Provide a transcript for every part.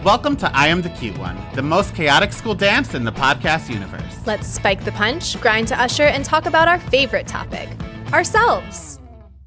Welcome to I Am the Cute One, the most chaotic school dance in the podcast universe. Let's spike the punch, grind to usher, and talk about our favorite topic, ourselves.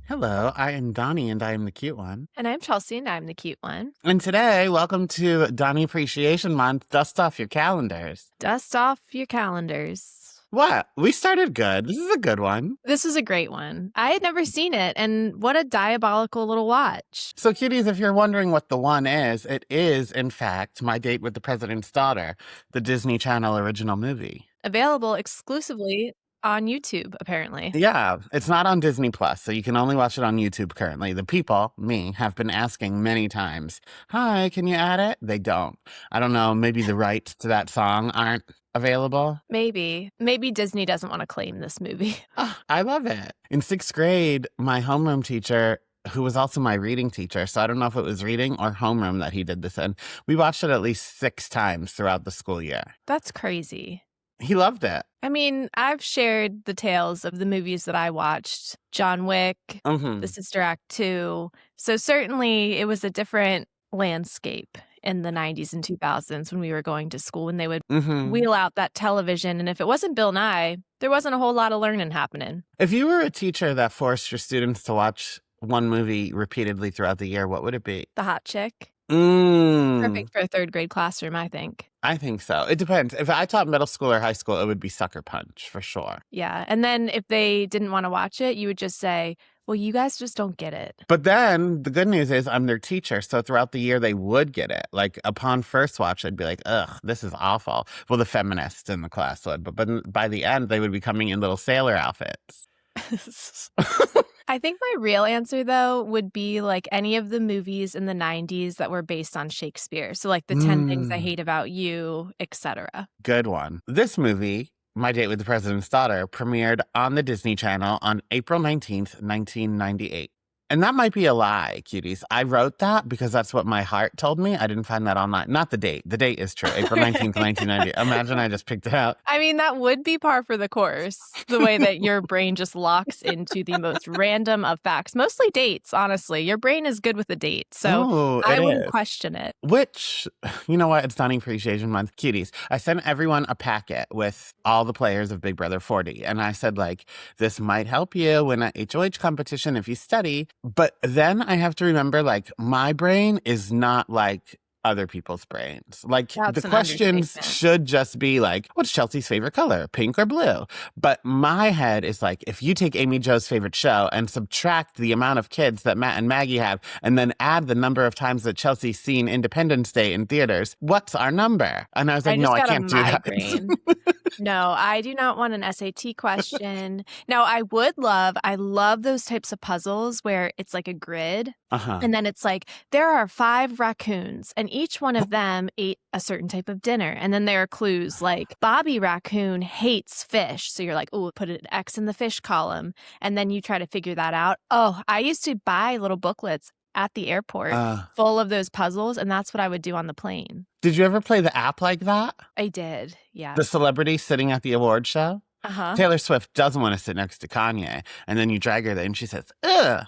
Hello, I am Donnie and I am the cute one. And I'm Chelsea and I'm the cute one. And today, welcome to Donnie Appreciation Month. Dust off your calendars. Dust off your calendars. What? We started good. This is a good one. This is a great one. I had never seen it, and what a diabolical little watch. So, cuties, if you're wondering what the one is, it is, in fact, My Date with the President's Daughter, the Disney Channel original movie. Available exclusively on YouTube, apparently. Yeah, it's not on Disney Plus, so you can only watch it on YouTube currently. The people, me, have been asking many times, hi, can you add it? They don't. I don't know, maybe the rights to that song aren't available. Maybe Disney doesn't want to claim this movie. Oh, I love it. In 6th grade, my homeroom teacher, who was also my reading teacher, so I don't know if it was reading or homeroom that he did this in, we watched it at least 6 times throughout the school year. That's crazy. He loved it. I mean, I've shared the tales of the movies that I watched. John Wick, The Sister Act 2. So certainly it was a different landscape in the 90s and 2000s when we were going to school, when they would wheel out that television. And if it wasn't Bill Nye, there wasn't a whole lot of learning happening. If you were a teacher that forced your students to watch one movie repeatedly throughout the year, what would it be? The Hot Chick. Perfect for a 3rd grade classroom, I think. I think so. It depends. If I taught middle school or high school, it would be Sucker Punch for sure. Yeah. And then if they didn't want to watch it, you would just say, well, you guys just don't get it. But then the good news is I'm their teacher. So throughout the year, they would get it. Like upon first watch, they'd be like, ugh, this is awful. Well, the feminists in the class would. But by the end, they would be coming in little sailor outfits. I think my real answer, though, would be like any of the movies in the 90s that were based on Shakespeare. So like the 10 Things I Hate About You, etc. Good one. This movie, My Date with the President's Daughter, premiered on the Disney Channel on April 19th, 1998. And that might be a lie, cuties. I wrote that because that's what my heart told me. I didn't find that online. Not the date. The date is true. April 19th, 1990. Imagine I just picked it out. I mean, that would be par for the course, the way that your brain just locks into the most random of facts. Mostly dates, honestly. Your brain is good with the date. So I wouldn't question it. Which, you know what? It's Donnie Appreciation Month. Cuties. I sent everyone a packet with all the players of Big Brother 40. And I said, like, this might help you win an HOH competition if you study. But then I have to remember, like, my brain is not like other people's brains. Like, the questions should just be like, what's Chelsea's favorite color, pink or blue? But my head is like, if you take Amy Jo's favorite show and subtract the amount of kids that Matt and Maggie have, and then add the number of times that Chelsea's seen Independence Day in theaters, what's our number? And I was like, no, I can't do that. No, I do not want an SAT question. Now, I love those types of puzzles where it's like a grid. And then it's like, there are 5 raccoons and each one of them ate a certain type of dinner. And then there are clues like Bobby Raccoon hates fish. So you're like, oh, put an X in the fish column. And then you try to figure that out. Oh, I used to buy little booklets at the airport full of those puzzles. And that's what I would do on the plane. Did you ever play the app like that? I did. Yeah. The celebrity sitting at the award show? Taylor Swift doesn't want to sit next to Kanye. And then you drag her there and she says, ugh.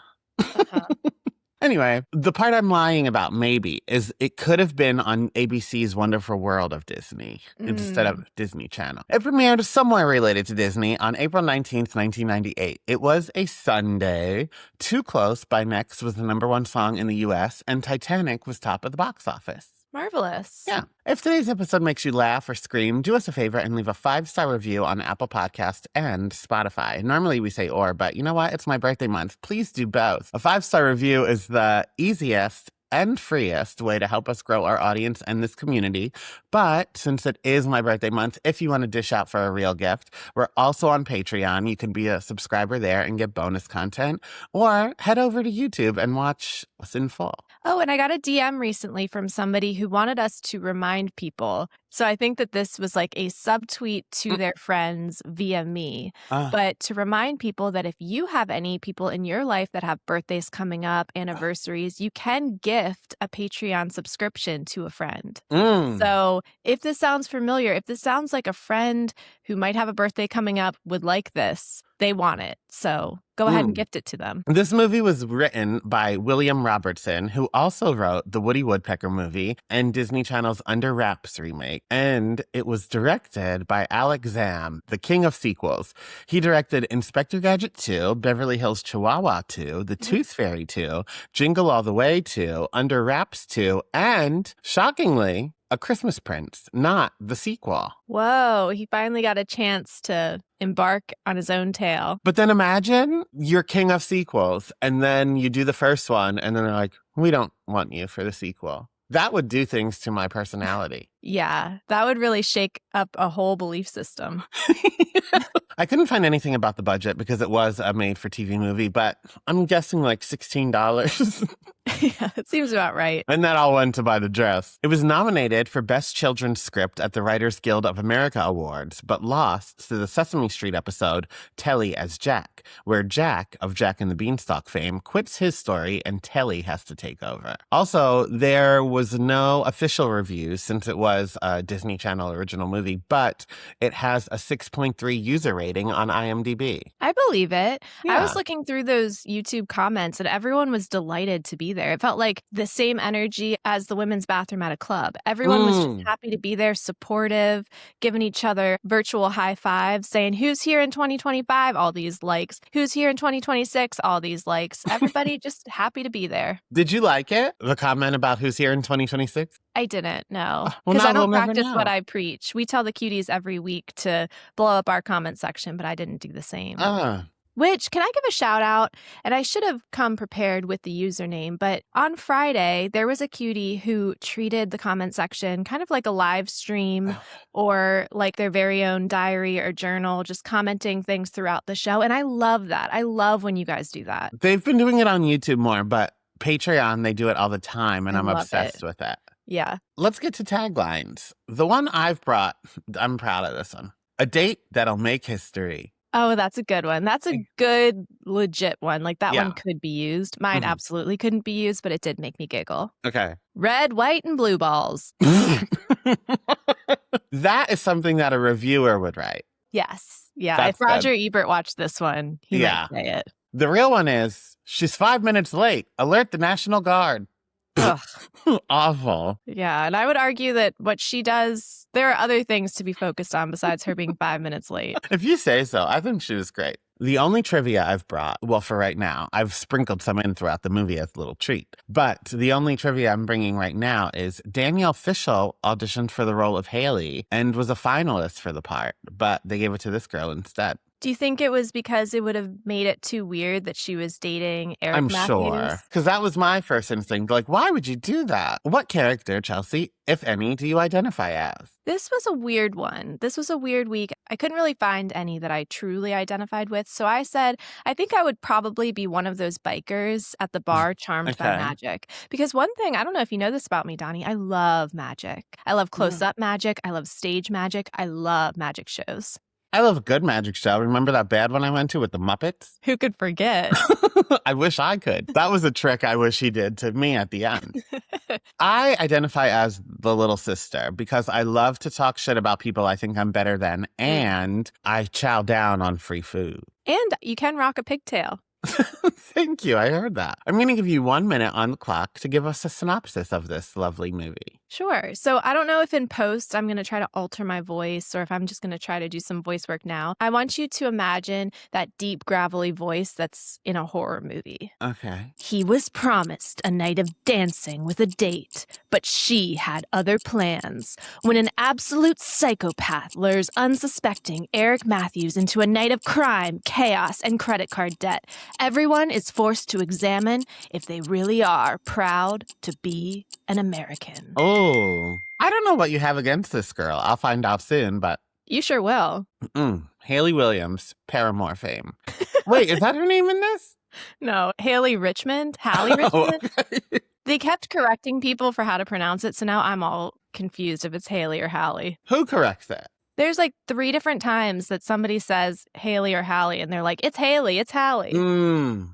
Anyway, the part I'm lying about maybe is it could have been on ABC's Wonderful World of Disney instead of Disney Channel. It premiered somewhere related to Disney on April 19th, 1998. It was a Sunday. Too Close by Next was the #1 song in the U.S., and Titanic was top of the box office. Marvelous. Yeah. If today's episode makes you laugh or scream, do us a favor and leave a 5-star review on Apple Podcasts and Spotify. Normally we say or, but you know what? It's my birthday month. Please do both. A 5-star review is the easiest and freest way to help us grow our audience and this community. But since it is my birthday month, if you want to dish out for a real gift, we're also on Patreon. You can be a subscriber there and get bonus content, or head over to YouTube and watch us in full. Oh, and I got a DM recently from somebody who wanted us to remind people. So I think that this was like a subtweet to their friends via me. But to remind people that if you have any people in your life that have birthdays coming up, anniversaries, you can gift a Patreon subscription to a friend. So if this sounds familiar, if this sounds like a friend who might have a birthday coming up would like this, they want it. So go ahead and gift it to them. This movie was written by William Robertson, who also wrote the Woody Woodpecker movie and Disney Channel's Under Wraps remake. And it was directed by Alex Zamm, the king of sequels. He directed Inspector Gadget 2, Beverly Hills Chihuahua 2, The Tooth Fairy 2, Jingle All the Way 2, Under Wraps 2, and, shockingly, A Christmas Prince, not the sequel. Whoa, he finally got a chance to embark on his own tale. But then imagine you're king of sequels, and then you do the first one, and then they're like, we don't want you for the sequel. That would do things to my personality. Yeah, that would really shake up a whole belief system. I couldn't find anything about the budget because it was a made-for-TV movie, but I'm guessing like $16. Yeah, it seems about right. And that all went to buy the dress. It was nominated for Best Children's Script at the Writers Guild of America Awards, but lost to the Sesame Street episode Telly as Jack, where Jack, of Jack and the Beanstalk fame, quits his story and Telly has to take over. Also, there was no official review since it was a Disney Channel original movie, but it has a 6.3 user rating on IMDb. I believe it. Yeah. I was looking through those YouTube comments and everyone was delighted to be there. It felt like the same energy as the women's bathroom at a club. Everyone was just happy to be there, supportive, giving each other virtual high fives, saying, who's here in 2025? All these likes. Who's here in 2026? All these likes. Everybody just happy to be there. Did you like it? The comment about who's here in 2026? I didn't, no. Well, Because now I don't we'll never practice know. what I preach. We tell the cuties every week to blow up our comment section, but I didn't do the same. Which, can I give a shout out? And I should have come prepared with the username, but on Friday, there was a cutie who treated the comment section kind of like a live stream or like their very own diary or journal, just commenting things throughout the show. And I love that. I love when you guys do that. They've been doing it on YouTube more, but Patreon, they do it all the time, and I'm love obsessed with it. Yeah. Let's get to taglines. The one I've brought, I'm proud of this one. A date that'll make history. Oh, that's a good one. That's a good, legit one. Like that Yeah. one could be used. Mine absolutely couldn't be used, but it did make me giggle. Okay. Red, white, and blue balls. That is something that a reviewer would write. Yes. Yeah. That's if Roger Ebert watched this one, he might say it. The real one is, she's 5 minutes late. Alert the National Guard. Ugh. Awful. Yeah. And I would argue that what she does, there are other things to be focused on besides her being 5 minutes late. If you say so, I think she was great. The only trivia I've brought, well, for right now, I've sprinkled some in throughout the movie as a little treat. But the only trivia I'm bringing right now is Danielle Fishel auditioned for the role of Haley and was a finalist for the part, but they gave it to this girl instead. Do you think it was because it would have made it too weird that she was dating Eric I'm Matthews? sure. Because that was my first instinct. Like, why would you do that? What character, Chelsea, if any, do you identify as? This was a weird one. This was a weird week. I couldn't really find any that I truly identified with. So I said, I think I would probably be one of those bikers at the bar charmed by magic. Because one thing, I don't know if you know this about me, Donnie, I love magic. I love close-up magic. I love stage magic. I love magic shows. I love a good magic show. Remember that bad one I went to with the Muppets? Who could forget? I wish I could. That was a trick I wish he did to me at the end. I identify as the little sister because I love to talk shit about people I think I'm better than, and I chow down on free food. And you can rock a pigtail. Thank you. I heard that. I'm going to give you 1 minute on the clock to give us a synopsis of this lovely movie. Sure. So I don't know if in post I'm going to try to alter my voice or if I'm just going to try to do some voice work now. I want you to imagine that deep, gravelly voice that's in a horror movie. Okay. He was promised a night of dancing with a date, but she had other plans. When an absolute psychopath lures unsuspecting Eric Matthews into a night of crime, chaos, and credit card debt, everyone is forced to examine if they really are proud to be an American. Oh, I don't know what you have against this girl. I'll find out soon, but... You sure will. Haley Williams, Paramore fame. Wait, is that her name in this? No, Haley Richmond? Hallie Richmond? Okay. They kept correcting people for how to pronounce it, so now I'm all confused if it's Haley or Hallie. Who corrects it? There's like 3 different times that somebody says Haley or Hallie, and they're like, it's Haley, it's Hallie.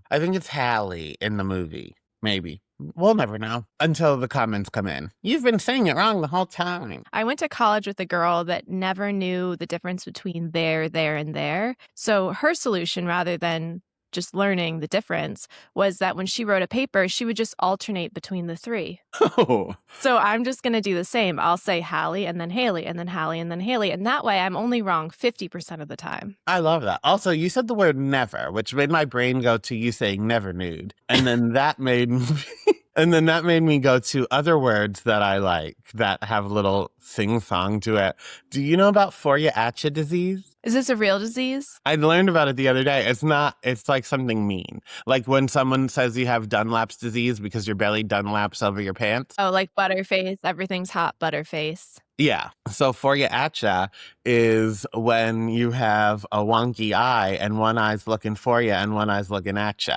I think it's Hallie in the movie. Maybe. We'll never know until the comments come in. You've been saying it wrong the whole time. I went to college with a girl that never knew the difference between there, and there. So her solution, rather than just learning the difference, was that when she wrote a paper, she would just alternate between the three. Oh. So I'm just going to do the same. I'll say Hallie and then Haley and then Hallie and then Haley. And that way I'm only wrong 50% of the time. I love that. Also, you said the word never, which made my brain go to you saying never nude. And then that made me... And then that made me go to other words that I like that have a little sing-song to it. Do you know about Foriacha disease? Is this a real disease? I learned about it the other day. It's like something mean. Like when someone says you have Dunlap's disease because your belly Dunlaps over your pants. Oh, like butterface. Everything's hot butterface. Yeah. So Foriacha is when you have a wonky eye and one eye's looking for you and one eye's looking at you.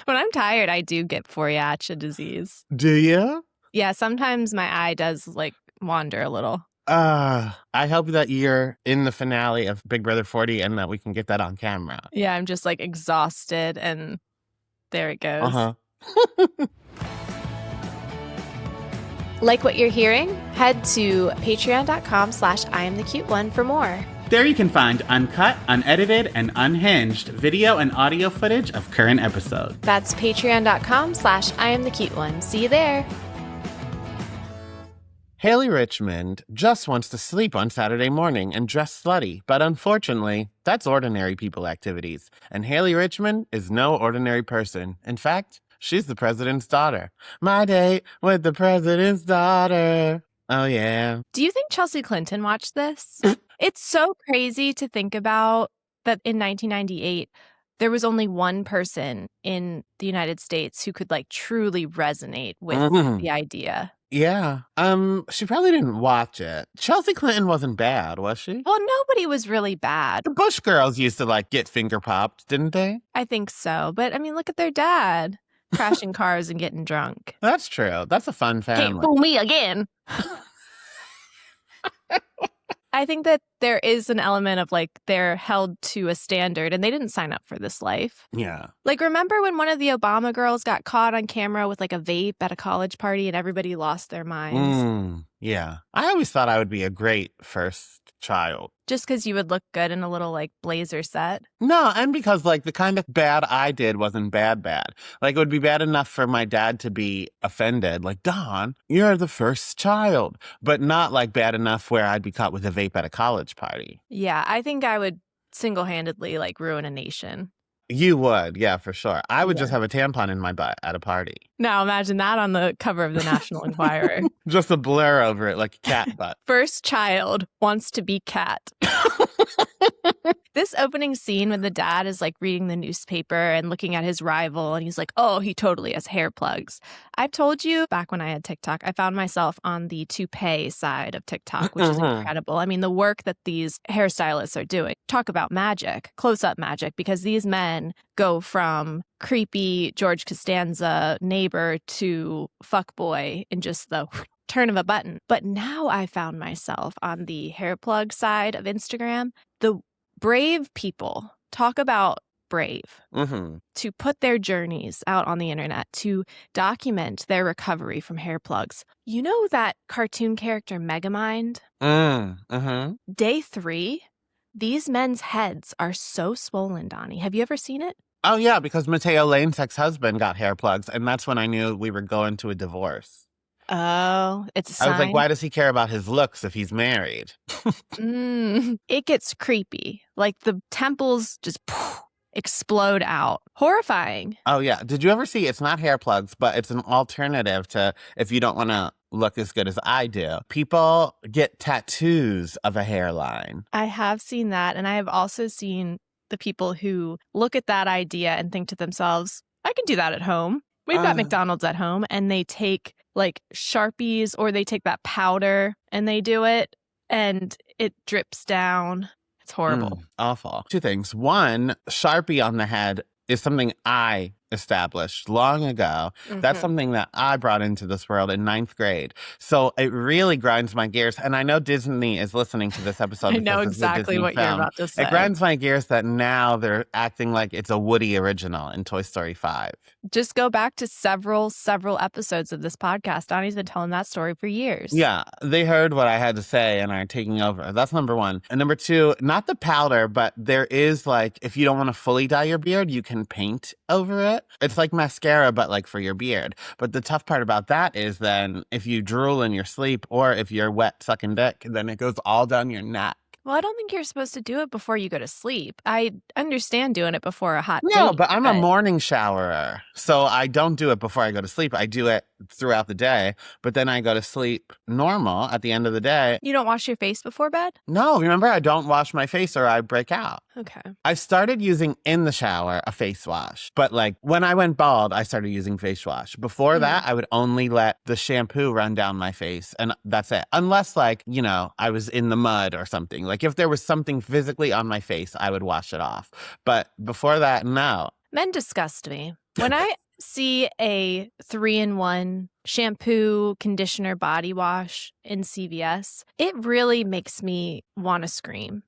When I'm tired, I do get Foriacha disease. Do you? Yeah, sometimes my eye does like wander a little. I hope that you're in the finale of Big Brother 40 and that we can get that on camera. Yeah, I'm just like exhausted and there it goes. Uh-huh. Like what you're hearing? Head to patreon.com/IamTheCuteOne for more. There you can find uncut, unedited, and unhinged video and audio footage of current episodes. That's patreon.com/IamTheCuteOne. See you there. Haley Richmond just wants to sleep on Saturday morning and dress slutty, but unfortunately, that's ordinary people activities. And Haley Richmond is no ordinary person. In fact, she's the president's daughter. My date with the president's daughter. Oh, yeah. Do you think Chelsea Clinton watched this? It's so crazy to think about that in 1998, there was only one person in the United States who could like truly resonate with the idea. Yeah. She probably didn't watch it. Chelsea Clinton wasn't bad, was she? Well, nobody was really bad. The Bush girls used to like get finger popped, didn't they? I think so. But I mean, look at their dad crashing cars and getting drunk. That's true. That's a fun family. Hey, fool me again. I think that there is an element of like they're held to a standard and they didn't sign up for this life. Yeah. Like, remember when one of the Obama girls got caught on camera with like a vape at a college party and everybody lost their minds? Yeah. I always thought I would be a great first child. Just because you would look good in a little like blazer set? No, and because like the kind of bad I did wasn't bad. Like it would be bad enough for my dad to be offended. Like, Dawn, you're the first child. But not like bad enough where I'd be caught with a vape at a college party. Yeah, I think I would single-handedly like ruin a nation. You would, yeah, for sure. I would just have a tampon in my butt at a party. Now imagine that on the cover of the National Enquirer. Just a blur over it like a cat butt. First child wants to be cat. This opening scene when the dad is like reading the newspaper and looking at his rival and he's like, oh, he totally has hair plugs. I've told you back when I had TikTok, I found myself on the toupee side of TikTok, which is incredible. I mean, the work that these hairstylists are doing. Talk about magic, close-up magic, because these men go from creepy George Costanza neighbor to fuckboy in just the turn of a button. But now I found myself on the hair plug side of Instagram. The brave people, talk about brave, to put their journeys out on the internet, to document their recovery from hair plugs. You know that cartoon character Megamind? Day 3, these men's heads are so swollen, Donnie. Have you ever seen it? Oh, yeah, because Mateo Lane's ex-husband got hair plugs, and that's when I knew we were going to a divorce. Oh, it's a sign. I was like, why does he care about his looks if he's married? It gets creepy. Like the temples just explode out. Horrifying. Oh, yeah. Did you ever see, it's not hair plugs, but it's an alternative to if you don't want to look as good as I do. People get tattoos of a hairline. I have seen that. And I have also seen the people who look at that idea and think to themselves, I can do that at home. We've got McDonald's at home, and they take like Sharpies or they take that powder and they do it and it drips down. It's horrible. Awful. 2 things. 1, Sharpie on the head is something I established long ago. That's something that I brought into this world in 9th grade. So it really grinds my gears. And I know Disney is listening to this episode. I know exactly what you're about to say. It grinds my gears that now they're acting like it's a Woody original in Toy Story 5. Just go back to several episodes of this podcast. Donnie's been telling that story for years. Yeah, they heard what I had to say and are taking over. That's number one. And number two, not the powder, but there is like, if you don't want to fully dye your beard, you can paint over it. It's like mascara, but like for your beard. But the tough part about that is then if you drool in your sleep or if you're wet sucking dick, then it goes all down your neck. Well, I don't think you're supposed to do it before you go to sleep. I understand doing it before a hot date. No, but I'm a morning showerer. So I don't do it before I go to sleep. I do it throughout the day, but then I go to sleep normal at the end of the day. You don't wash your face before bed? No, remember, I don't wash my face or I break out. Okay. I started using in the shower a face wash, but like when I went bald, I started using face wash. Before that, I would only let the shampoo run down my face and that's it. Unless like, you know, I was in the mud or something. Like if there was something physically on my face, I would wash it off. But before that, no. Men disgust me. When I see a 3-in-1 shampoo, conditioner, body wash in CVS, it really makes me want to scream.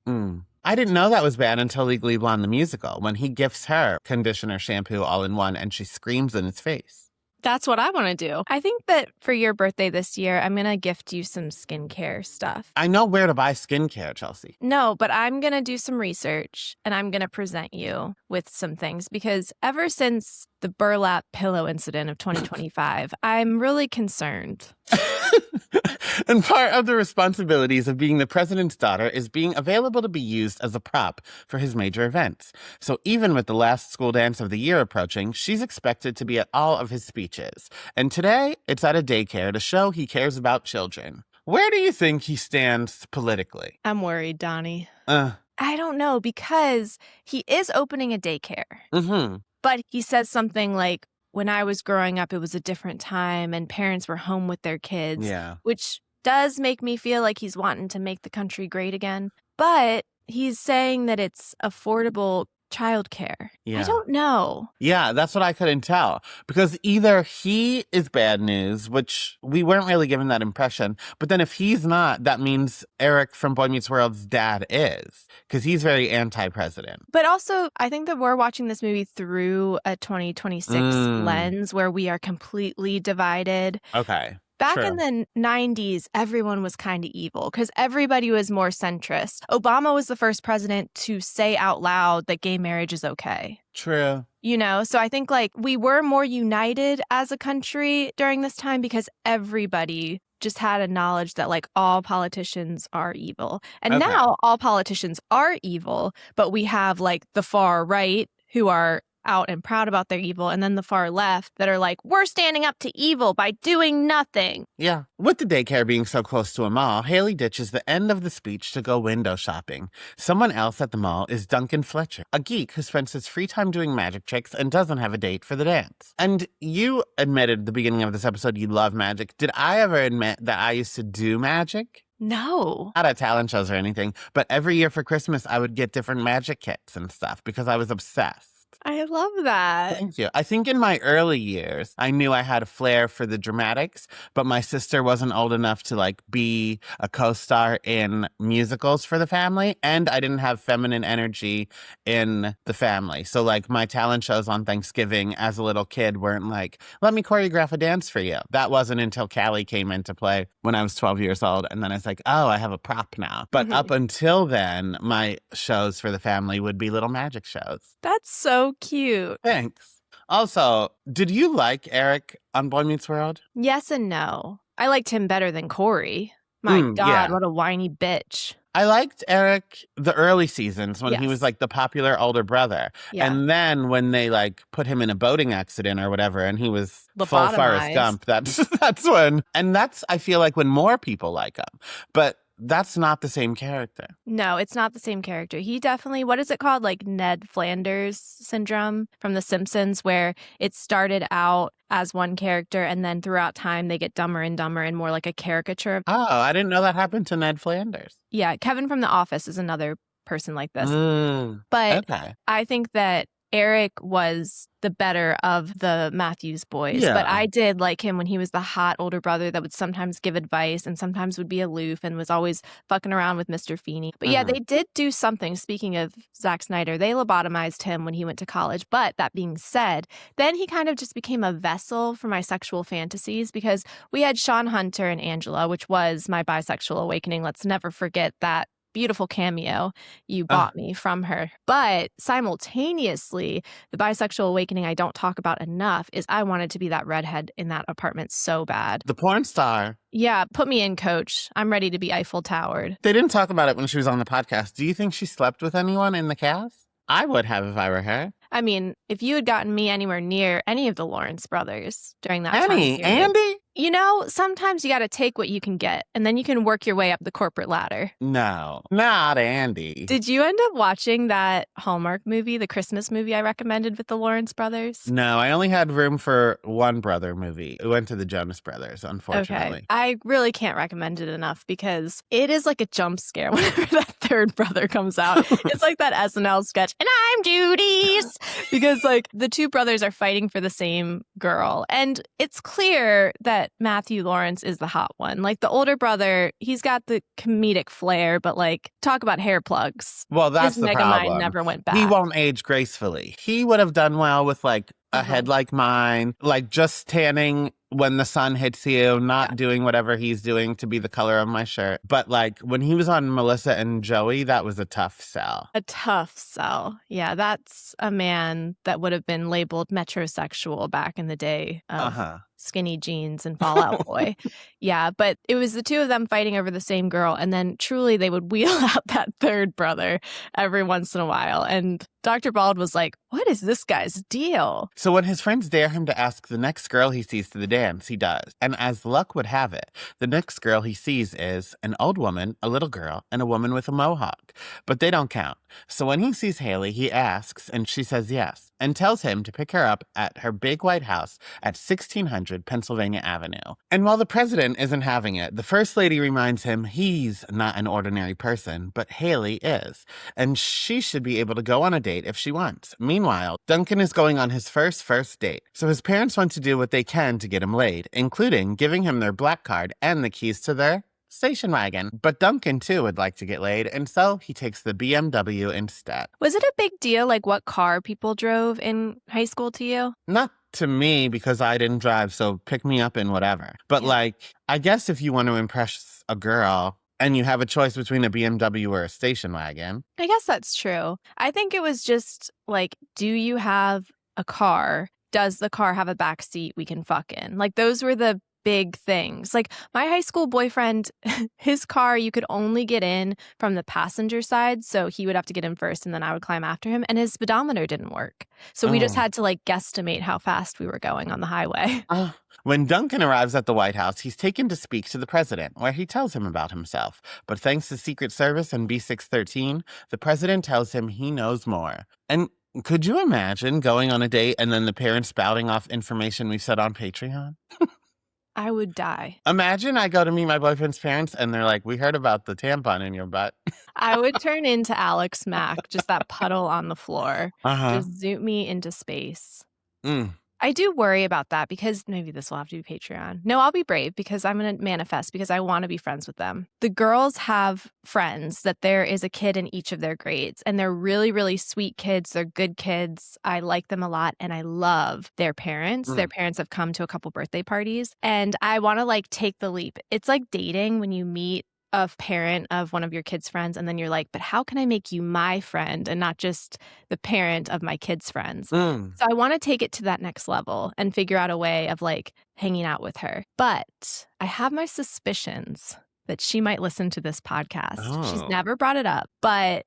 I didn't know that was bad until Legally Blonde the musical, when he gifts her conditioner, shampoo all in one, and she screams in his face. That's what I want to do. I think that for your birthday this year, I'm going to gift you some skincare stuff. I know where to buy skincare, Chelsea. No, but I'm going to do some research and I'm going to present you with some things because ever since the burlap pillow incident of 2025, I'm really concerned. And part of the responsibilities of being the president's daughter is being available to be used as a prop for his major events. So even with the last school dance of the year approaching, she's expected to be at all of his speeches. And today, it's at a daycare to show he cares about children. Where do you think he stands politically? I'm worried, Donnie. I don't know, because he is opening a daycare. But he says something like, when I was growing up, it was a different time and parents were home with their kids, which does make me feel like he's wanting to make the country great again. But he's saying that it's affordable childcare. I don't know. Yeah, that's what I couldn't tell. Because either he is bad news, which we weren't really given that impression, but then if he's not, that means Eric from Boy Meets World's dad is. Because he's very anti-president. But also, I think that we're watching this movie through a 2026 lens where we are completely divided. Okay. Back in the 90s, everyone was kind of evil because everybody was more centrist. Obama was the first president to say out loud that gay marriage is okay. True. You know, so I think like we were more united as a country during this time because everybody just had a knowledge that like all politicians are evil. And now all politicians are evil, but we have like the far right who are out and proud about their evil, and then the far left that are like, we're standing up to evil by doing nothing. Yeah. With the daycare being so close to a mall, Haley ditches the end of the speech to go window shopping. Someone else at the mall is Duncan Fletcher, a geek who spends his free time doing magic tricks and doesn't have a date for the dance. And you admitted at the beginning of this episode you love magic. Did I ever admit that I used to do magic? No. Not at talent shows or anything, but every year for Christmas I would get different magic kits and stuff because I was obsessed. I love that. Thank you. I think in my early years, I knew I had a flair for the dramatics, but my sister wasn't old enough to like be a co-star in musicals for the family, and I didn't have feminine energy in the family. So like my talent shows on Thanksgiving as a little kid weren't like, let me choreograph a dance for you. That wasn't until Callie came into play when I was 12 years old, and then I was like, oh, I have a prop now. But up until then, my shows for the family would be little magic shows. That's so cute. Thanks. Also, did you like Eric on Boy Meets World? Yes and no. I liked him better than Corey. My God, what a whiny bitch. I liked Eric the early seasons when he was like the popular older brother. Yeah. And then when they like put him in a boating accident or whatever and he was full Forrest Gump, that's when, and that's, I feel like when more people like him. But that's not the same character. No, it's not the same character. He definitely, what is it called? Like Ned Flanders syndrome from The Simpsons, where it started out as one character and then throughout time they get dumber and dumber and more like a caricature. Oh, I didn't know that happened to Ned Flanders. Yeah, Kevin from The Office is another person like this. But I think that Eric was the better of the Matthews boys. Yeah. But I did like him when he was the hot older brother that would sometimes give advice and sometimes would be aloof and was always fucking around with Mr. Feeney. But yeah, they did do something. Speaking of Zack Snyder, they lobotomized him when he went to college. But that being said, then he kind of just became a vessel for my sexual fantasies because we had Sean Hunter and Angela, which was my bisexual awakening. Let's never forget that beautiful cameo you bought me from her. But simultaneously, the bisexual awakening I don't talk about enough is I wanted to be that redhead in that apartment so bad. The porn star. Yeah, put me in, coach. I'm ready to be Eiffel Towered. They didn't talk about it when she was on the podcast. Do you think she slept with anyone in the cast? I would have if I were her. I mean, if you had gotten me anywhere near any of the Lawrence brothers during that time period. Andy? You know, sometimes you got to take what you can get, and then you can work your way up the corporate ladder. No, not Andy. Did you end up watching that Hallmark movie, the Christmas movie I recommended with the Lawrence brothers? No, I only had room for one brother movie. It went to the Jonas Brothers, unfortunately. Okay. I really can't recommend it enough because it is like a jump scare whenever that third brother comes out. It's like that SNL sketch, and I'm Judy's, because like the two brothers are fighting for the same girl. And it's clear that Matthew Lawrence is the hot one. Like the older brother, he's got the comedic flair, but like talk about hair plugs. Well, that's His the Megamind problem. never went back. He won't age gracefully. He would have done well with like a head like mine, like just tanning when the sun hits you, not doing whatever he's doing to be the color of my shirt. But like when he was on Melissa and Joey, that was a tough sell. A tough sell. Yeah, that's a man that would have been labeled metrosexual back in the day of skinny jeans and Fall Out Boy. Yeah, but it was the two of them fighting over the same girl. And then truly they would wheel out that third brother every once in a while. And Dr. Bald was like, what is this guy's deal? So when his friends dare him to ask the next girl he sees to the dance, he does. And as luck would have it, the next girl he sees is an old woman, a little girl, and a woman with a mohawk. But they don't count. So when he sees Haley, he asks, and she says yes, and tells him to pick her up at her big white house at 1600 Pennsylvania Avenue. And while the president isn't having it, the first lady reminds him he's not an ordinary person, but Haley is. And she should be able to go on a date if she wants. Meanwhile, Duncan is going on his first date. So his parents want to do what they can to get him laid, including giving him their black card and the keys to their station wagon. But Duncan, too, would like to get laid, and so he takes the BMW instead. Was it a big deal, like what car people drove in high school to you? Not to me, because I didn't drive, so pick me up in whatever. But like, I guess if you want to impress a girl and you have a choice between a BMW or a station wagon. I guess that's true. I think it was just like, do you have a car? Does the car have a back seat we can fuck in? Like, those were the big things. Like my high school boyfriend, his car, you could only get in from the passenger side. So he would have to get in first and then I would climb after him. And his speedometer didn't work. So we just had to like guesstimate how fast we were going on the highway. When Duncan arrives at the White House, he's taken to speak to the president, where he tells him about himself. But thanks to Secret Service and B613, the president tells him he knows more. And could you imagine going on a date and then the parents spouting off information we said on Patreon? I would die. Imagine I go to meet my boyfriend's parents and they're like, we heard about the tampon in your butt. I would turn into Alex Mack, just that puddle on the floor. Just zoom me into space. I do worry about that because maybe this will have to be Patreon. No, I'll be brave because I'm going to manifest because I want to be friends with them. The girls have friends that there is a kid in each of their grades and they're really, really sweet kids. They're good kids. I like them a lot and I love their parents. Their parents have come to a couple birthday parties and I want to like take the leap. It's like dating when you meet a parent of one of your kids' friends and then you're like, but how can I make you my friend and not just the parent of my kids' friends? So I want to take it to that next level and figure out a way of like hanging out with her. But I have my suspicions that she might listen to this podcast. She's never brought it up, but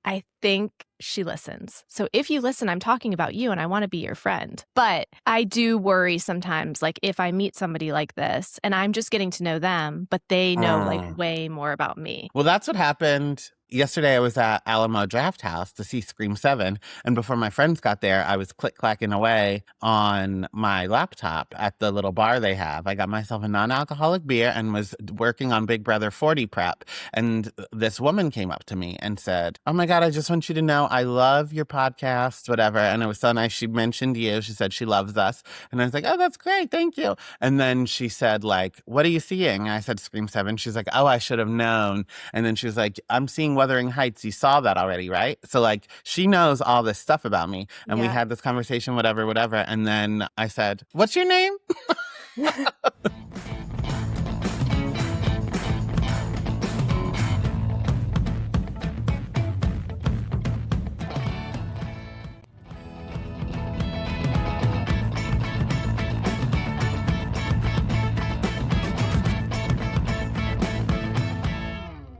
I think she listens. So if you listen, I'm talking about you and I want to be your friend. But I do worry sometimes, like if I meet somebody like this and I'm just getting to know them, but they know like way more about me. Well, that's what happened Yesterday, I was at Alamo Draft House to see Scream 7. And before my friends got there, I was click-clacking away on my laptop at the little bar they have. I got myself a non-alcoholic beer and was working on Big Brother 40 prep. And this woman came up to me and said, "Oh my God, I just want you to know I love your podcast," whatever. And it was so nice. She mentioned you. She said she loves us. And I was like, "Oh, that's great. Thank you." And then she said, like, "What are you seeing?" And I said, Scream 7. She's like, "Oh, I should have known." And then she was like, "I'm seeing Wuthering Heights. You saw that already, right?" So like she knows all this stuff about me. And we had this conversation, whatever. And then I said, "What's your name?"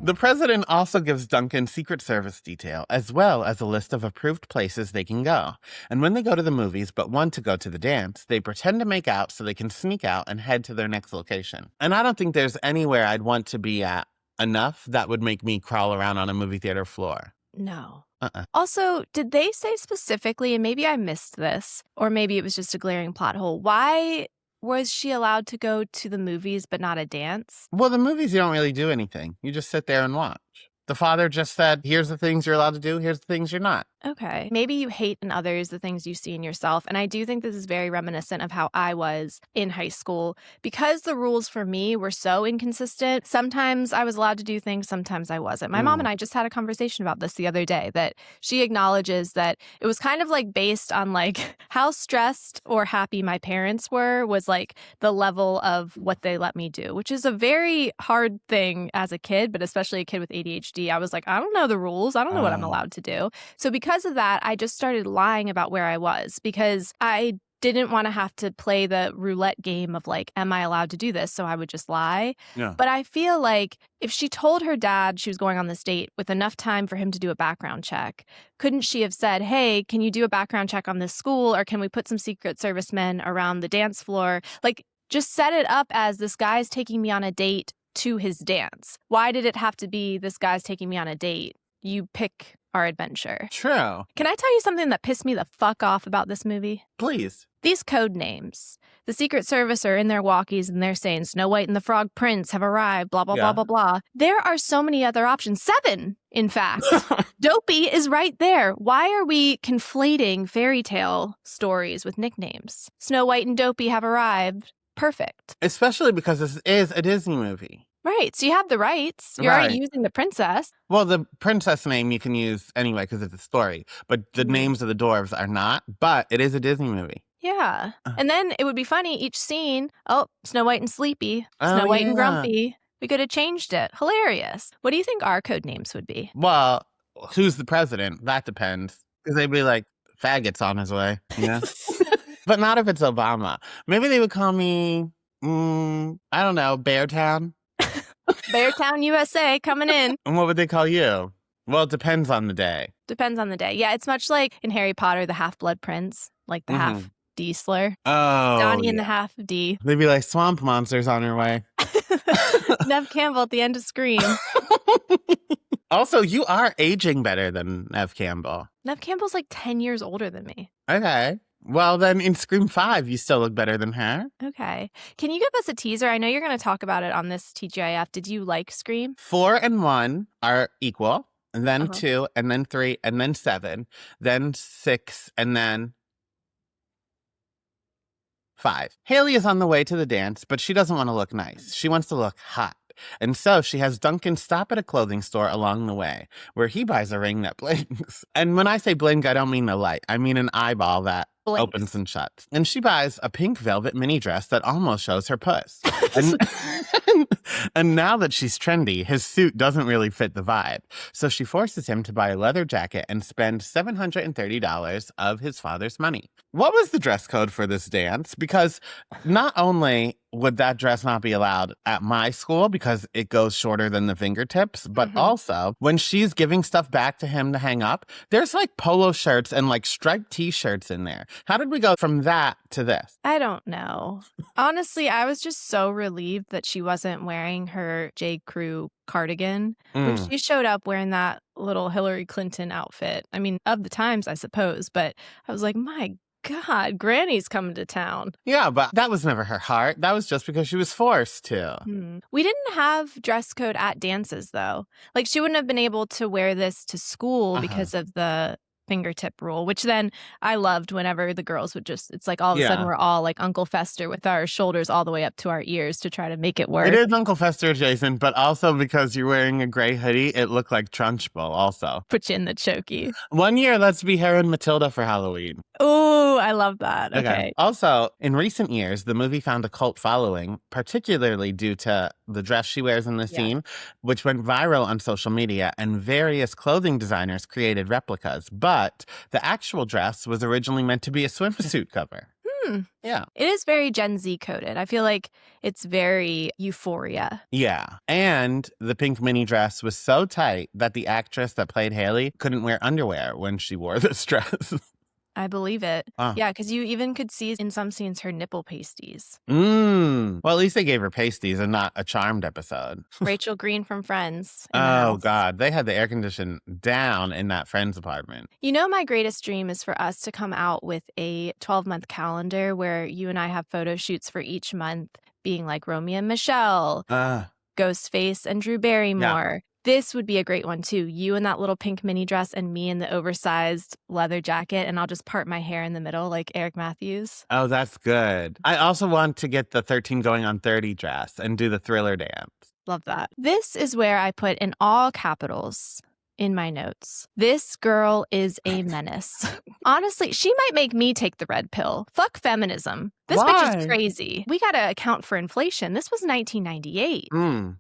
The president also gives Duncan Secret Service detail, as well as a list of approved places they can go. And when they go to the movies but want to go to the dance, they pretend to make out so they can sneak out and head to their next location. And I don't think there's anywhere I'd want to be at enough that would make me crawl around on a movie theater floor. No. Also, did they say specifically, and maybe I missed this, or maybe it was just a glaring plot hole, why was she allowed to go to the movies but not a dance? Well, the movies, you don't really do anything. You just sit there and watch. The father just said, here's the things you're allowed to do, here's the things you're not. Okay. Maybe you hate in others the things you see in yourself. And I do think this is very reminiscent of how I was in high school. Because the rules for me were so inconsistent, sometimes I was allowed to do things, sometimes I wasn't. My mom and I just had a conversation about this the other day, that she acknowledges that it was kind of like based on like how stressed or happy my parents were was like the level of what they let me do, which is a very hard thing as a kid, but especially a kid with ADHD. I was like, I don't know the rules. I don't know what I'm allowed to do. So because of that, I just started lying about where I was because I didn't want to have to play the roulette game of like, am I allowed to do this? So I would just lie. Yeah. But I feel like if she told her dad she was going on this date with enough time for him to do a background check, couldn't she have said, hey, can you do a background check on this school? Or can we put some Secret Service men around the dance floor? Like, just set it up as this guy's taking me on a date to his dance. Why did it have to be this guy's taking me on a date? You pick our adventure. True. Can I tell you something that pissed me the fuck off about this movie? Please. These code names. The Secret Service are in their walkies and they're saying Snow White and the Frog Prince have arrived, blah, blah, blah, blah, blah. There are so many other options. 7, in fact. Dopey is right there. Why are we conflating fairy tale stories with nicknames? Snow White and Dopey have arrived. Perfect. Especially because this is a Disney movie. Right. So you have the rights. You're already using the princess. Well, the princess name you can use anyway because it's a story. But the names of the dwarves are not. But it is a Disney movie. Yeah. And then it would be funny, each scene, Snow White and Sleepy, Snow White and Grumpy. We could have changed it. Hilarious. What do you think our code names would be? Well, who's the president? That depends. Because they'd be like, faggots on his way. Yeah. But not if it's Obama. Maybe they would call me, I don't know, Beartown. Beartown, USA, coming in. And what would they call you? Well, it depends on the day. Depends on the day. Yeah, it's much like in Harry Potter, the Half-Blood Prince, like the half D slur. Oh, Donnie and the half D. They'd be like, swamp monsters on her way. Neve Campbell at the end of Scream. Also, you are aging better than Neve Campbell. Neve Campbell's like 10 years older than me. Okay. Well, then in Scream 5, you still look better than her. Okay. Can you give us a teaser? I know you're going to talk about it on this TGIF. Did you like Scream? 4 and 1 are equal, and then 2, and then 3, and then 7, then 6, and then 5. Haley is on the way to the dance, but she doesn't want to look nice. She wants to look hot. And so she has Duncan stop at a clothing store along the way, where he buys a ring that blinks. And when I say blink, I don't mean the light. I mean an eyeball that opens and shuts. And she buys a pink velvet mini dress that almost shows her puss. And now that she's trendy, his suit doesn't really fit the vibe. So she forces him to buy a leather jacket and spend $730 of his father's money. What was the dress code for this dance? Because not only would that dress not be allowed at my school because it goes shorter than the fingertips? But also, when she's giving stuff back to him to hang up, there's like polo shirts and like striped t-shirts in there. How did we go from that to this? I don't know. Honestly, I was just so relieved that she wasn't wearing her J. Crew cardigan when she showed up wearing that little Hillary Clinton outfit. I mean, of the times, I suppose, but I was like, my God, Granny's coming to town. Yeah, but that was never her heart. That was just because she was forced to. We didn't have dress code at dances, though. Like, she wouldn't have been able to wear this to school because of the fingertip rule, which then I loved whenever the girls would just, it's like all of a sudden we're all like Uncle Fester with our shoulders all the way up to our ears to try to make it work. It is Uncle Fester adjacent, but also because you're wearing a gray hoodie, it looked like Trunchbull also. Put you in the chokey. One year, let's be Hera and Matilda for Halloween. Oh, I love that. Okay. Also, in recent years, the movie found a cult following, particularly due to the dress she wears in the scene, which went viral on social media, and various clothing designers created replicas. But the actual dress was originally meant to be a swimsuit cover. Yeah. It is very Gen Z coded. I feel like it's very Euphoria. Yeah. And the pink mini dress was so tight that the actress that played Haley couldn't wear underwear when she wore this dress. I believe it. Yeah, because you even could see in some scenes her nipple pasties. Well, at least they gave her pasties and not a Charmed episode. Rachel Green from Friends. Oh, God. They had the air condition down in that Friends apartment. You know, my greatest dream is for us to come out with a 12-month calendar where you and I have photo shoots for each month being like Romeo and Michelle, Ghostface and Drew Barrymore. This would be a great one, too. You in that little pink mini dress and me in the oversized leather jacket, and I'll just part my hair in the middle like Eric Matthews. Oh, that's good. I also want to get the 13 going on 30 dress and do the Thriller dance. Love that. This is where I put in all capitals in my notes. This girl is a menace. Honestly, she might make me take the red pill. Fuck feminism. This bitch is crazy. We got to account for inflation. This was 1998.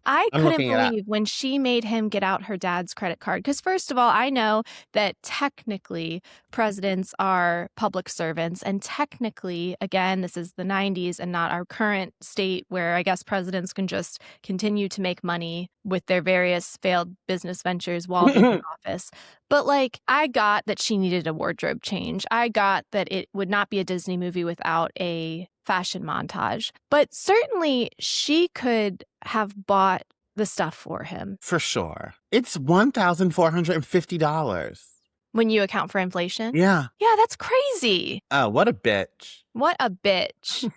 I couldn't believe when she made him get out her dad's credit card. Because first of all, I know that technically presidents are public servants. And technically, again, this is the 90s and not our current state where I guess presidents can just continue to make money with their various failed business ventures while in office. But like, I got that she needed a wardrobe change. I got that it would not be a Disney movie without a fashion montage. But certainly she could have bought the stuff for him. For sure. It's $1,450. When you account for inflation? Yeah. Yeah, that's crazy. Oh, what a bitch. What a bitch.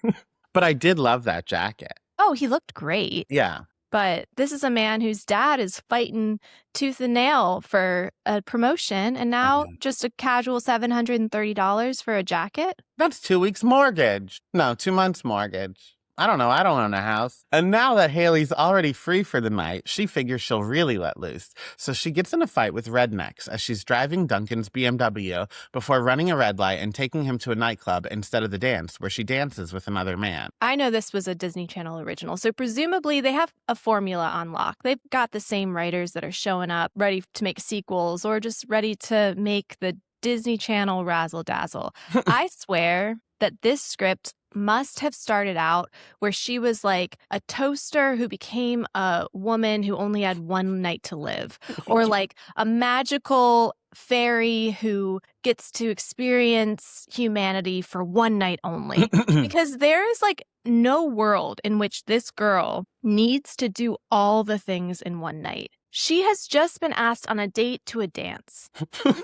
But I did love that jacket. Oh, he looked great. Yeah. But this is a man whose dad is fighting tooth and nail for a promotion, and now just a casual $730 for a jacket? That's 2 weeks mortgage. No, 2 months mortgage. I don't know. I don't own a house. And now that Haley's already free for the night, she figures she'll really let loose. So she gets in a fight with rednecks as she's driving Duncan's BMW before running a red light and taking him to a nightclub instead of the dance, where she dances with another man. I know this was a Disney Channel original, so presumably they have a formula on lock. They've got the same writers that are showing up, ready to make sequels or just ready to make the Disney Channel razzle-dazzle. I swear that this script must have started out where she was like a toaster who became a woman who only had one night to live, or like a magical fairy who gets to experience humanity for one night only. Because there is like no world in which this girl needs to do all the things in one night. She has just been asked on a date to a dance.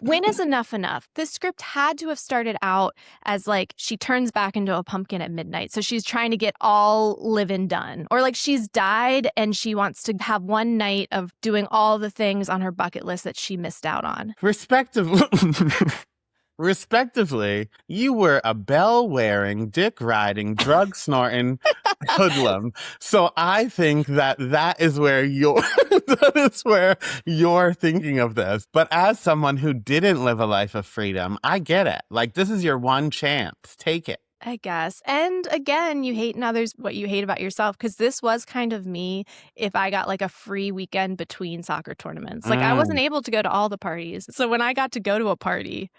When is enough enough? This script had to have started out as like she turns back into a pumpkin at midnight. So she's trying to get all living done. Or like she's died and she wants to have one night of doing all the things on her bucket list that she missed out on. Respectively, you were a bell-wearing, dick-riding, drug-snorting hoodlum. So I think that is where you're thinking of this. But as someone who didn't live a life of freedom, I get it. Like, this is your one chance. Take it. I guess. And again, you hate in others what you hate about yourself, because this was kind of me if I got like a free weekend between soccer tournaments. Like I wasn't able to go to all the parties. So when I got to go to a party,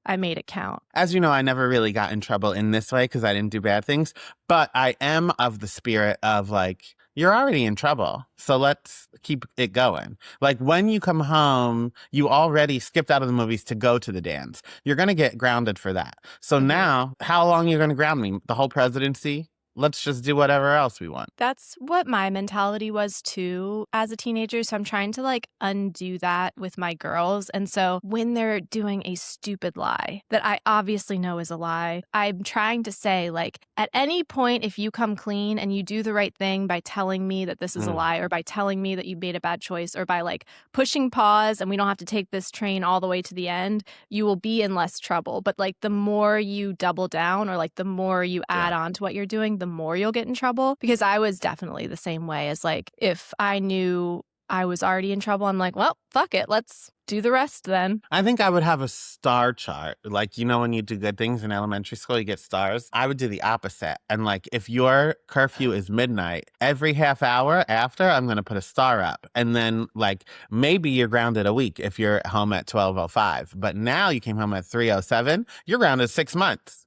I made it count. As you know, I never really got in trouble in this way because I didn't do bad things. But I am of the spirit of like, you're already in trouble, so let's keep it going. Like when you come home, you already skipped out of the movies to go to the dance. You're going to get grounded for that. So now, how long are you going to ground me? The whole presidency? Let's just do whatever else we want. That's what my mentality was too as a teenager. So I'm trying to like undo that with my girls. And so when they're doing a stupid lie that I obviously know is a lie, I'm trying to say like at any point, if you come clean and you do the right thing by telling me that this is a lie or by telling me that you made a bad choice or by like pushing pause and we don't have to take this train all the way to the end, you will be in less trouble. But like the more you double down or like the more you add on to what you're doing, the more you'll get in trouble. Because I was definitely the same way as like, if I knew I was already in trouble, I'm like, well, fuck it. Let's do the rest then. I think I would have a star chart. Like, you know, when you do good things in elementary school, you get stars. I would do the opposite. And like, if your curfew is midnight, every half hour after, I'm going to put a star up. And then like, maybe you're grounded a week if you're home at 12:05. But now you came home at 3:07, you're grounded 6 months.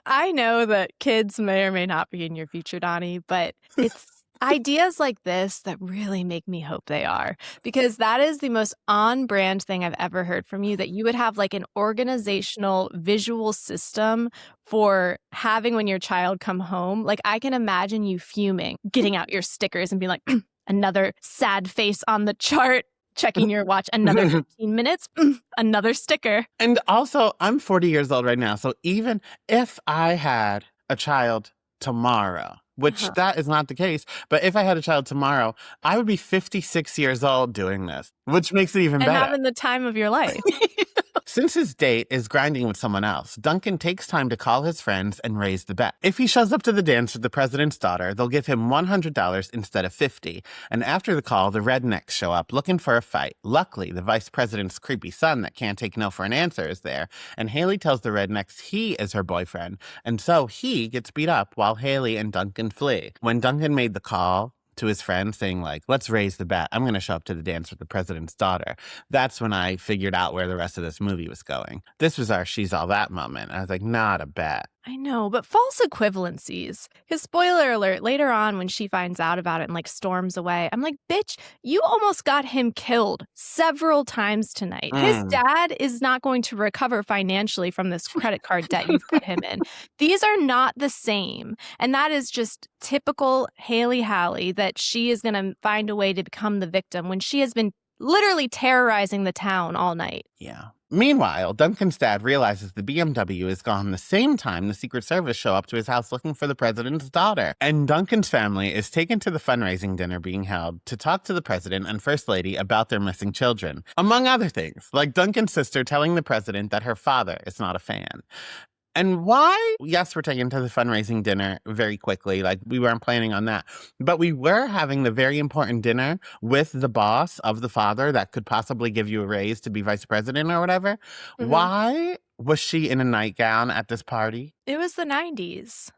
I know that kids may or may not be in your future, Donnie, but it's ideas like this that really make me hope they are, because that is the most on-brand thing I've ever heard from you, that you would have like an organizational visual system for having when your child come home. Like I can imagine you fuming, getting out your stickers and being like, another sad face on the chart. Checking your watch, another 15 minutes, another sticker. And also, I'm 40 years old right now. So even if I had a child tomorrow, which that is not the case, but if I had a child tomorrow, I would be 56 years old doing this, which makes it even better. And having the time of your life. Since his date is grinding with someone else, Duncan takes time to call his friends and raise the bet. If he shows up to the dance with the president's daughter, they'll give him $100 instead of $50. And after the call, the rednecks show up looking for a fight. Luckily, the vice president's creepy son that can't take no for an answer is there, and Haley tells the rednecks he is her boyfriend, and so he gets beat up while Haley and Duncan flee. When Duncan made the call to his friend saying like, let's raise the bet, I'm going to show up to the dance with the president's daughter, that's when I figured out where the rest of this movie was going. This was our she's all that moment. I was like, not a bet. I know, but false equivalencies. Because spoiler alert, later on when she finds out about it and like storms away, I'm like, bitch, you almost got him killed several times tonight. His dad is not going to recover financially from this credit card debt you've put him in. These are not the same. And that is just typical Haley Halley, that she is going to find a way to become the victim when she has been literally terrorizing the town all night. Yeah. Meanwhile, Duncan's dad realizes the BMW is gone the same time the Secret Service show up to his house looking for the president's daughter. And Duncan's family is taken to the fundraising dinner being held to talk to the president and first lady about their missing children. Among other things, like Duncan's sister telling the president that her father is not a fan. And why? Yes, we're taken to the fundraising dinner very quickly. Like, we weren't planning on that. But we were having the very important dinner with the boss of the father that could possibly give you a raise to be vice president or whatever. Why was she in a nightgown at this party? It was the 90s.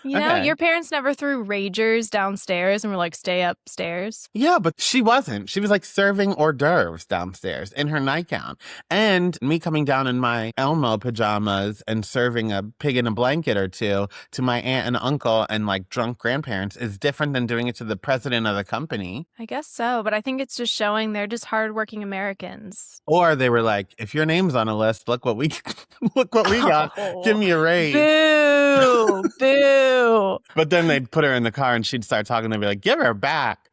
You know, your parents never threw ragers downstairs and were like, stay upstairs. Yeah, but she wasn't. She was like serving hors d'oeuvres downstairs in her nightgown. And me coming down in my Elmo pajamas and serving a pig in a blanket or two to my aunt and uncle and like drunk grandparents is different than doing it to the president of the company. I guess so, but I think it's just showing they're just hardworking Americans. Or they were like, if your name's on a list, look what we got. Give me a raise. Boo! Boo! But then they'd put her in the car and she'd start talking. They'd be like, give her back.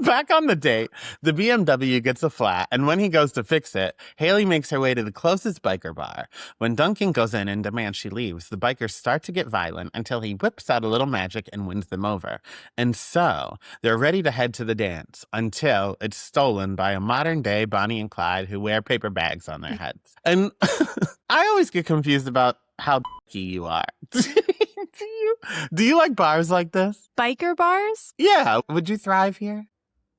Back on the date, the BMW gets a flat. And when he goes to fix it, Haley makes her way to the closest biker bar. When Duncan goes in and demands she leaves, the bikers start to get violent until he whips out a little magic and wins them over. And so they're ready to head to the dance until it's stolen by a modern day Bonnie and Clyde who wear paper bags on their heads. And I always get confused about how you are. Do you like bars like this? Biker bars? Yeah. Would you thrive here?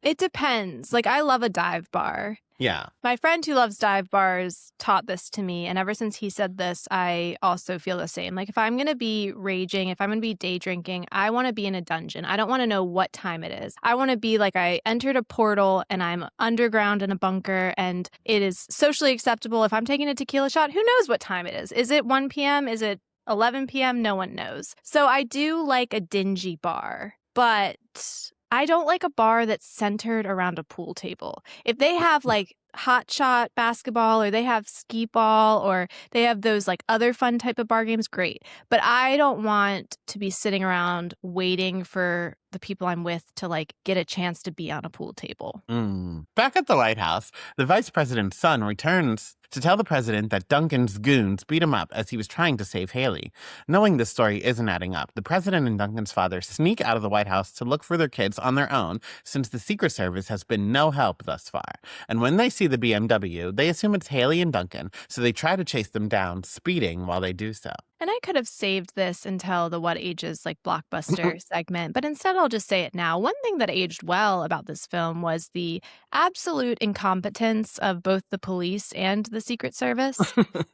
It depends. Like, I love a dive bar. Yeah. My friend who loves dive bars taught this to me, and ever since he said this, I also feel the same. Like, if I'm going to be raging, if I'm going to be day drinking, I want to be in a dungeon. I don't want to know what time it is. I want to be like I entered a portal and I'm underground in a bunker, and it is socially acceptable. If I'm taking a tequila shot, who knows what time it is? Is it 1 p.m.? Is it 11 p.m.? No one knows. So I do like a dingy bar, but I don't like a bar that's centered around a pool table. If they have like hot shot basketball or they have skee ball or they have those like other fun type of bar games, great. But I don't want to be sitting around waiting for the people I'm with to like get a chance to be on a pool table. Back at the White House, the vice president's son returns to tell the president that Duncan's goons beat him up as he was trying to save Haley. Knowing this story isn't adding up, the president and Duncan's father sneak out of the White House to look for their kids on their own, since the Secret Service has been no help thus far. And when they see the BMW, they assume it's Haley and Duncan, so they try to chase them down, speeding while they do so. And I could have saved this until the What Ages like blockbuster segment, but instead I'll just say it now. One thing that aged well about this film was the absolute incompetence of both the police and the Secret Service.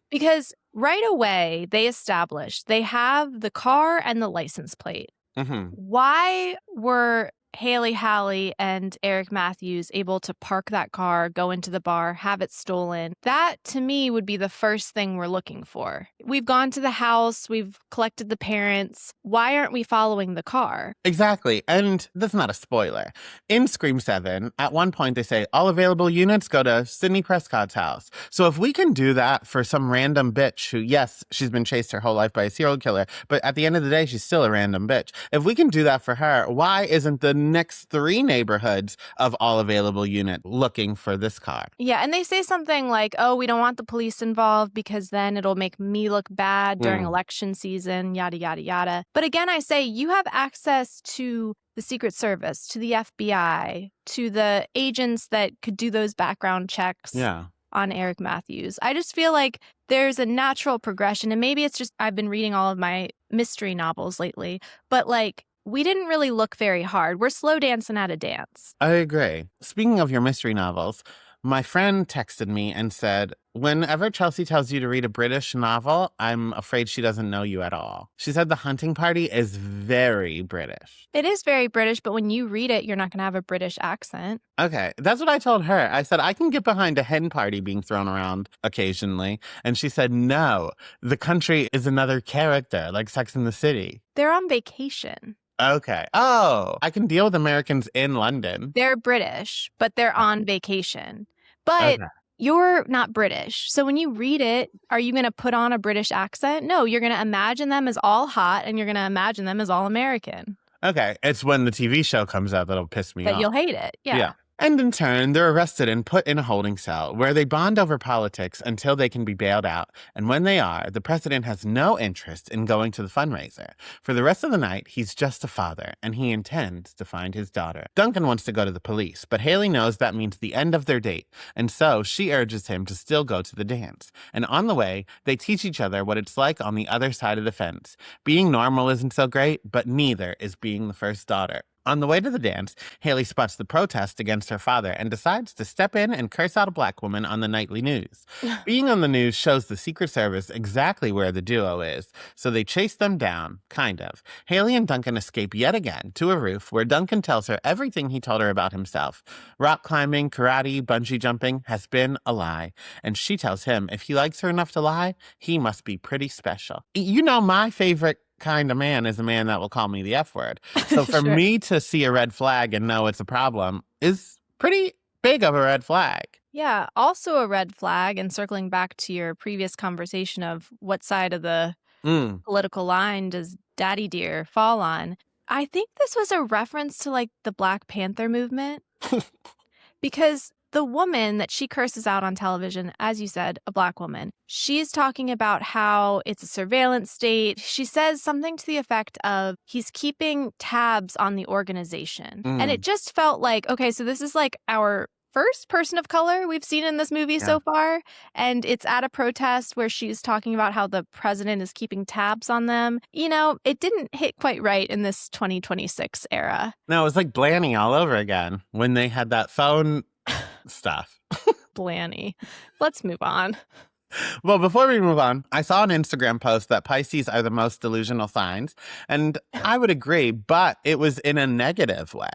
Because right away they established they have the car and the license plate. Why were Haley Halley and Eric Matthews able to park that car, go into the bar, have it stolen? That, to me, would be the first thing we're looking for. We've gone to the house. We've collected the parents. Why aren't we following the car? Exactly. And that's not a spoiler. In Scream 7, at one point they say, all available units go to Sidney Prescott's house. So if we can do that for some random bitch who, yes, she's been chased her whole life by a serial killer, but at the end of the day, she's still a random bitch. If we can do that for her, why isn't the next 3 neighborhoods of all available unit looking for this car? Yeah, and they say something like, oh, we don't want the police involved because then it'll make me look bad during election season, yada, yada, yada. But again, I say you have access to the Secret Service, to the FBI, to the agents that could do those background checks on Eric Matthews. I just feel like there's a natural progression, and maybe it's just I've been reading all of my mystery novels lately, but like, we didn't really look very hard. We're slow dancing at a dance. I agree. Speaking of your mystery novels, my friend texted me and said, whenever Chelsea tells you to read a British novel, I'm afraid she doesn't know you at all. She said The Hunting Party is very British. It is very British, but when you read it, you're not going to have a British accent. Okay, that's what I told her. I said, I can get behind a hen party being thrown around occasionally. And she said, no, the country is another character, like Sex and the City. They're on vacation. Okay. Oh, I can deal with Americans in London. They're British, but they're on vacation. But you're not British. So when you read it, are you going to put on a British accent? No, you're going to imagine them as all hot and you're going to imagine them as all American. Okay. It's when the TV show comes out that'll piss me off. That you'll hate it. Yeah. And in turn, they're arrested and put in a holding cell where they bond over politics until they can be bailed out. And when they are, the president has no interest in going to the fundraiser. For the rest of the night, he's just a father, and he intends to find his daughter. Duncan wants to go to the police, but Haley knows that means the end of their date, and so she urges him to still go to the dance. And on the way, they teach each other what it's like on the other side of the fence. Being normal isn't so great, but neither is being the first daughter. On the way to the dance, Haley spots the protest against her father and decides to step in and curse out a black woman on the nightly news. Being on the news shows the Secret Service exactly where the duo is, so they chase them down, kind of. Haley and Duncan escape yet again to a roof where Duncan tells her everything he told her about himself. Rock climbing, karate, bungee jumping has been a lie. And she tells him if he likes her enough to lie, he must be pretty special. You know, my favorite kind of man is a man that will call me the F word. So for me to see a red flag and know it's a problem is pretty big of a red flag. Yeah. Also a red flag, and circling back to your previous conversation of what side of the political line does Daddy Dear fall on, I think this was a reference to like the Black Panther movement. Because the woman that she curses out on television, as you said, a black woman, she's talking about how it's a surveillance state. She says something to the effect of he's keeping tabs on the organization. And it just felt like, okay, so this is like our first person of color we've seen in this movie so far. And it's at a protest where she's talking about how the president is keeping tabs on them. You know, it didn't hit quite right in this 2026 era. No, it was like Blanny all over again when they had that phone stuff. Blanny. Let's move on. Well, before we move on, I saw an Instagram post that Pisces are the most delusional signs, and I would agree, but it was in a negative way.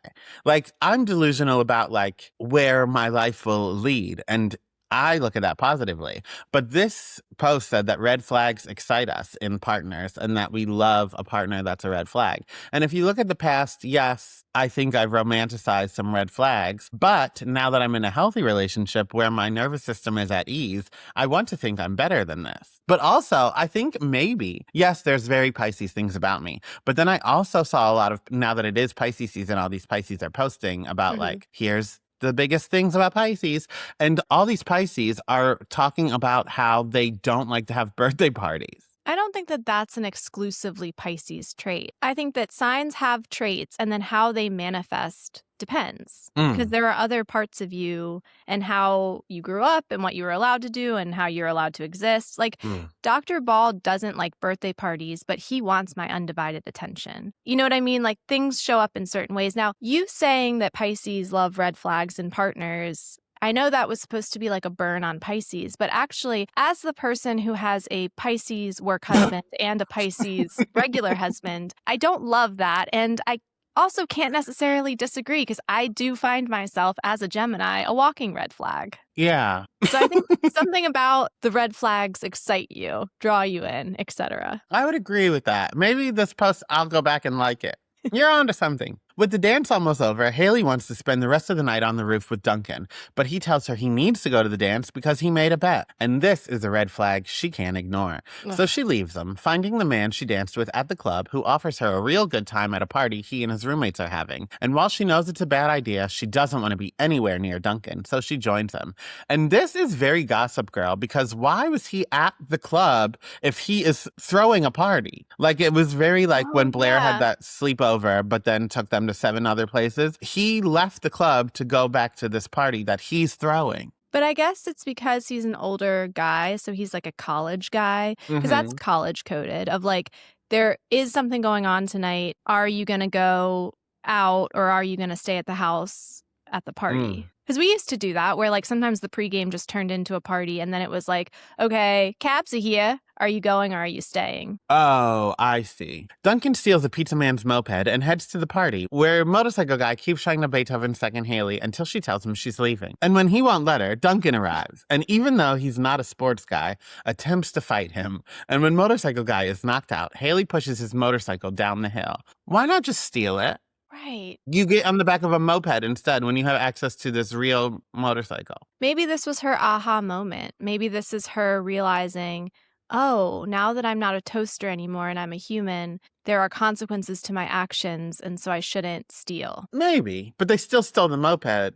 Like, I'm delusional about, like, where my life will lead, and I look at that positively. But this post said that red flags excite us in partners and that we love a partner that's a red flag. And if you look at the past, yes, I think I've romanticized some red flags. But now that I'm in a healthy relationship where my nervous system is at ease, I want to think I'm better than this. But also, I think maybe, yes, there's very Pisces things about me. But then I also saw a lot of, now that it is Pisces season, all these Pisces are posting about like, here's the biggest things about Pisces. And all these Pisces are talking about how they don't like to have birthday parties. I don't think that that's an exclusively Pisces trait. I think that signs have traits and then how they manifest depends. Because there are other parts of you and how you grew up and what you were allowed to do and how you're allowed to exist. Like Dr. Ball doesn't like birthday parties, but he wants my undivided attention. You know what I mean? Like things show up in certain ways. Now, you saying that Pisces love red flags in partners, I know that was supposed to be like a burn on Pisces, but actually, as the person who has a Pisces work husband and a Pisces regular husband, I don't love that. And I also can't necessarily disagree because I do find myself as a Gemini a walking red flag. Yeah. So I think something about the red flags excite you, draw you in, etc. I would agree with that. Maybe this post, I'll go back and like it. You're onto something. With the dance almost over, Haley wants to spend the rest of the night on the roof with Duncan, but he tells her he needs to go to the dance because he made a bet. And this is a red flag she can't ignore. So she leaves him, finding the man she danced with at the club who offers her a real good time at a party he and his roommates are having. And while she knows it's a bad idea, she doesn't want to be anywhere near Duncan, so she joins him. And this is very Gossip Girl because why was he at the club if he is throwing a party? Like it was very like when Blair had that sleepover, but then took them to 7 other places. He left the club to go back to this party that he's throwing. But I guess it's because he's an older guy, so he's like a college guy, because that's college coded of like, there is something going on tonight. Are you going to go out or are you going to stay at the house at the party? Because we used to do that where like sometimes the pregame just turned into a party and then it was like, okay, Cabs are here. Are you going or are you staying? Oh, I see. Duncan steals a pizza man's moped and heads to the party, where motorcycle guy keeps trying to Beethoven second Haley until she tells him she's leaving. And when he won't let her, Duncan arrives. And even though he's not a sports guy, attempts to fight him. And when motorcycle guy is knocked out, Haley pushes his motorcycle down the hill. Why not just steal it? Right. You get on the back of a moped instead when you have access to this real motorcycle. Maybe this was her aha moment. Maybe this is her realizing, oh, now that I'm not a toaster anymore and I'm a human, there are consequences to my actions, and so I shouldn't steal. Maybe, but they still stole the moped.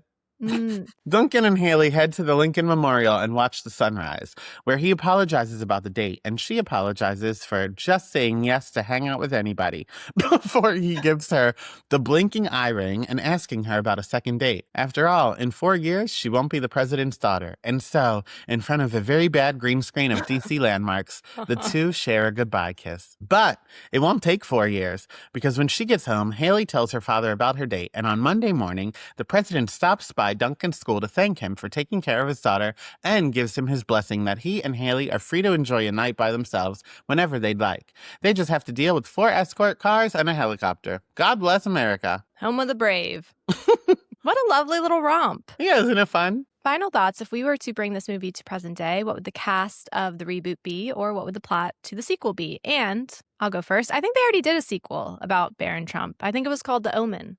Duncan and Haley head to the Lincoln Memorial and watch the sunrise, where he apologizes about the date and she apologizes for just saying yes to hang out with anybody before he gives her the blinking eye ring and asking her about a second date. After all, in 4 years, she won't be the president's daughter. And so, in front of a very bad green screen of DC landmarks, the two share a goodbye kiss. But it won't take 4 years, because when she gets home, Haley tells her father about her date, and on Monday morning, the president stops by Duncan's school to thank him for taking care of his daughter and gives him his blessing that he and Haley are free to enjoy a night by themselves whenever they'd like. They just have to deal with 4 escort cars and a helicopter. God bless America. Home of the brave. What a lovely little romp. Yeah, isn't it fun? Final thoughts. If we were to bring this movie to present day, what would the cast of the reboot be, or what would the plot to the sequel be? And I'll go first. I think they already did a sequel about Barron Trump. I think it was called The Omen.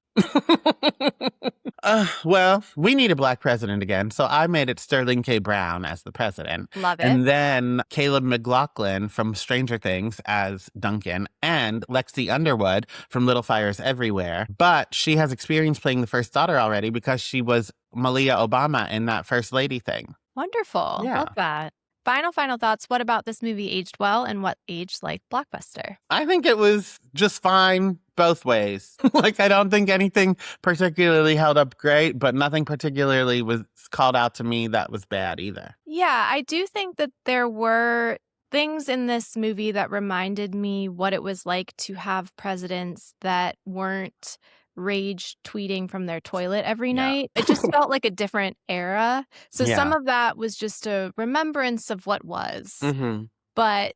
Well, we need a black president again, so I made it Sterling K. Brown as the president. Love it. And then Caleb McLaughlin from Stranger Things as Duncan, and Lexi Underwood from Little Fires Everywhere. But she has experience playing the first daughter already because she was Malia Obama in that First Lady thing. Wonderful. Yeah. Love that. Final thoughts. What about this movie aged well and what aged like Blockbuster? I think it was just fine both ways. Like, I don't think anything particularly held up great, but nothing particularly was called out to me that was bad either. Yeah, I do think that there were things in this movie that reminded me what it was like to have presidents that weren't rage tweeting from their toilet every night. It just felt like a different era. So some of that was just a remembrance of what was. Mm-hmm. But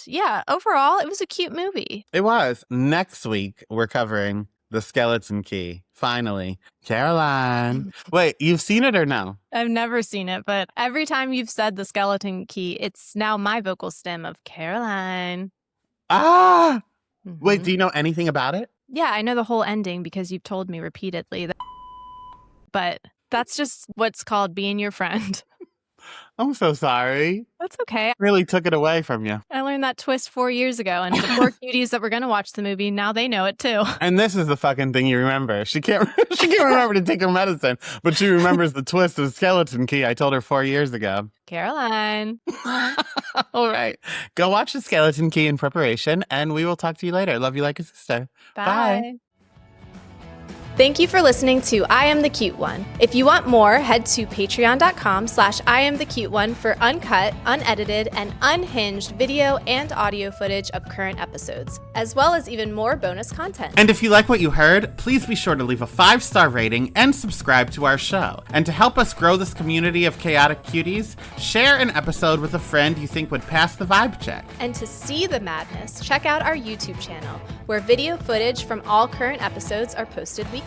yeah, overall, it was a cute movie. It was. Next week, we're covering The Skeleton Key. Finally. Caroline. Wait, you've seen it or no? I've never seen it, but every time you've said The Skeleton Key, it's now my vocal stem of Caroline. Ah! Mm-hmm. Wait, do you know anything about it? Yeah, I know the whole ending because you've told me repeatedly. But that's just what's called being your friend. I'm so sorry. That's okay. I really took it away from you. I learned that twist 4 years ago, and the poor cuties that were going to watch the movie, now they know it too. And this is the fucking thing you remember. She can't remember to take her medicine, but she remembers the twist of the Skeleton Key I told her 4 years ago. Caroline. All right. Go watch The Skeleton Key in preparation, and we will talk to you later. Love you like a sister. Bye. Bye. Thank you for listening to I Am the Cute One. If you want more, head to patreon.com/IamTheCuteOne for uncut, unedited, and unhinged video and audio footage of current episodes, as well as even more bonus content. And if you like what you heard, please be sure to leave a 5-star rating and subscribe to our show. And to help us grow this community of chaotic cuties, share an episode with a friend you think would pass the vibe check. And to see the madness, check out our YouTube channel, where video footage from all current episodes are posted weekly.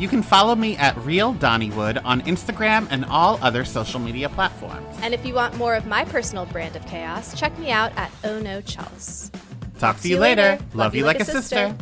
You can follow me at Real Donnywood on Instagram and all other social media platforms. And if you want more of my personal brand of chaos, check me out at Oh No Chels. Talk to you later. Love you like a sister.